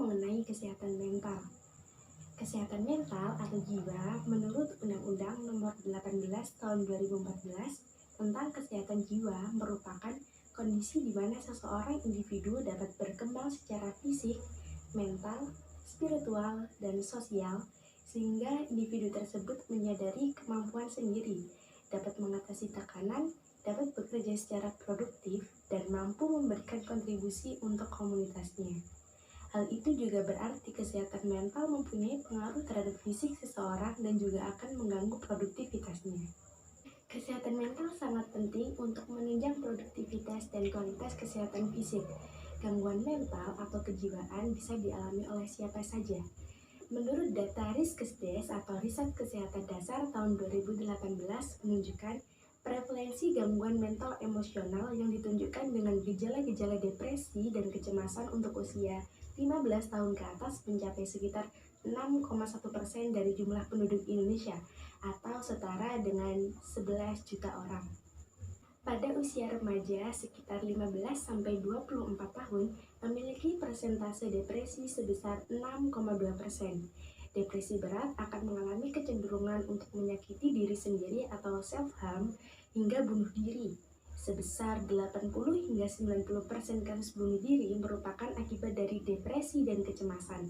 mengenai kesehatan mental. Kesehatan mental atau jiwa menurut Undang-Undang Nomor 18 Tahun 2014 tentang kesehatan jiwa merupakan kondisi di mana seseorang individu dapat berkembang secara fisik, mental, spiritual, dan sosial sehingga individu tersebut menyadari kemampuan sendiri, dapat mengatasi tekanan, dapat bekerja secara produktif, dan mampu memberikan kontribusi untuk komunitasnya. Hal itu juga berarti kesehatan mental mempunyai pengaruh terhadap fisik seseorang dan juga akan mengganggu produktivitasnya. Kesehatan mental sangat penting untuk menunjang produktivitas dan kualitas kesehatan fisik. Gangguan mental atau kejiwaan bisa dialami oleh siapa saja. Menurut data Riskesdes atau Riset Kesehatan Dasar tahun 2018 menunjukkan prevalensi gangguan mental emosional yang ditunjukkan dengan gejala-gejala depresi dan kecemasan untuk usia 15 tahun ke atas mencapai sekitar 6,1% dari jumlah penduduk Indonesia atau setara dengan 11 juta orang. Pada usia remaja sekitar 15-24 tahun memiliki persentase depresi sebesar 6,2%. Depresi berat akan mengalami kecenderungan untuk menyakiti diri sendiri atau self-harm hingga bunuh diri. Sebesar 80-90% kasus bunuh diri merupakan akibat dari depresi dan kecemasan.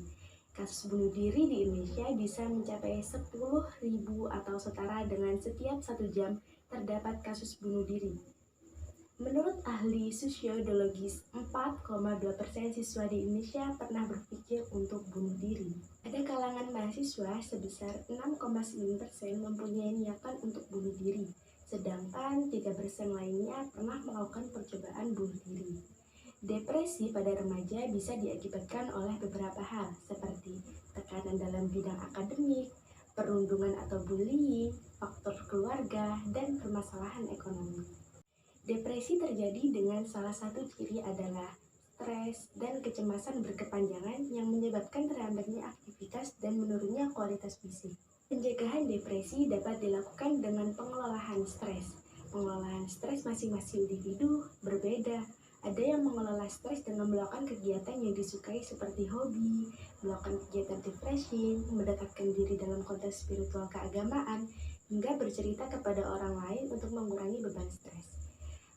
Kasus bunuh diri di Indonesia bisa mencapai 10.000 atau setara dengan setiap 1 jam terdapat kasus bunuh diri. Menurut ahli sosiologis, 4,2% siswa di Indonesia pernah berpikir untuk bunuh diri. Pada kalangan mahasiswa, sebesar 6,9% mempunyai niatan untuk bunuh diri, sedangkan 3% lainnya pernah melakukan percobaan bunuh diri. Depresi pada remaja bisa diakibatkan oleh beberapa hal, seperti tekanan dalam bidang akademik, perundungan atau bullying, faktor keluarga, dan permasalahan ekonomi. Depresi terjadi dengan salah satu ciri adalah stres dan kecemasan berkepanjangan yang menyebabkan terhambatnya aktivitas dan menurunnya kualitas fisik. Pencegahan depresi dapat dilakukan dengan pengelolaan stres. Pengelolaan stres masing-masing individu berbeda. Ada yang mengelola stres dengan melakukan kegiatan yang disukai seperti hobi, melakukan kegiatan refreshing, mendekatkan diri dalam konteks spiritual keagamaan, hingga bercerita kepada orang lain untuk mengurangi beban stres.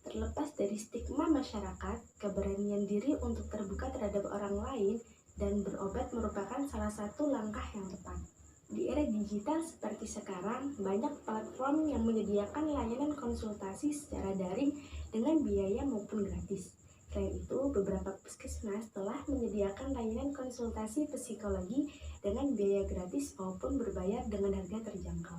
Terlepas dari stigma masyarakat, keberanian diri untuk terbuka terhadap orang lain dan berobat merupakan salah satu langkah yang tepat. Di era digital seperti sekarang, banyak platform yang menyediakan layanan konsultasi secara daring dengan biaya maupun gratis. Selain itu, beberapa puskesmas telah menyediakan layanan konsultasi psikologi dengan biaya gratis maupun berbayar dengan harga terjangkau.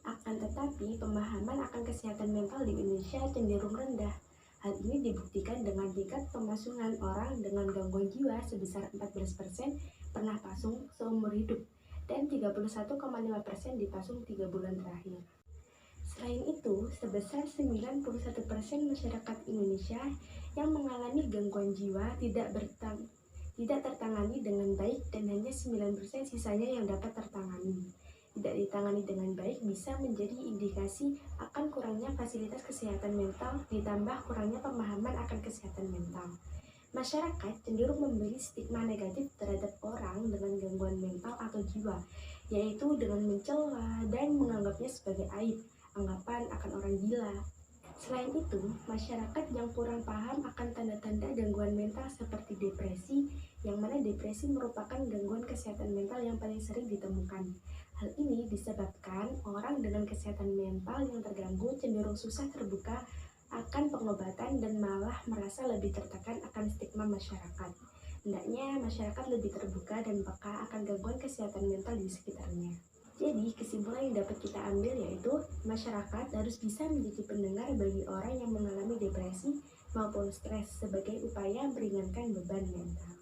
Akan tetapi, pemahaman akan kesehatan mental di Indonesia cenderung rendah. Hal ini dibuktikan dengan tingkat pemasungan orang dengan gangguan jiwa sebesar 14% pernah pasung seumur hidup dan 31,5% dipasung 3 bulan terakhir. Selain itu, sebesar 91% masyarakat Indonesia yang mengalami gangguan jiwa tidak tertangani dengan baik dan hanya 9% sisanya yang dapat tertangani. Tidak ditangani dengan baik bisa menjadi indikasi akan kurangnya fasilitas kesehatan mental ditambah kurangnya pemahaman akan kesehatan mental. Masyarakat cenderung memberi stigma negatif terhadap orang dengan gangguan mental atau jiwa, yaitu dengan mencela dan menganggapnya sebagai aib, anggapan akan orang gila. Selain itu, masyarakat yang kurang paham akan tanda-tanda gangguan mental seperti depresi, yang mana depresi merupakan gangguan kesehatan mental yang paling sering ditemukan. Hal ini disebabkan orang dengan kesehatan mental yang terganggu cenderung susah terbuka akan pengobatan dan malah merasa lebih tertekan akan stigma masyarakat. Hendaknya masyarakat lebih terbuka dan peka akan gangguan kesehatan mental di sekitarnya. Jadi, kesimpulan yang dapat kita ambil yaitu masyarakat harus bisa menjadi pendengar bagi orang yang mengalami depresi maupun stres sebagai upaya meringankan beban mental.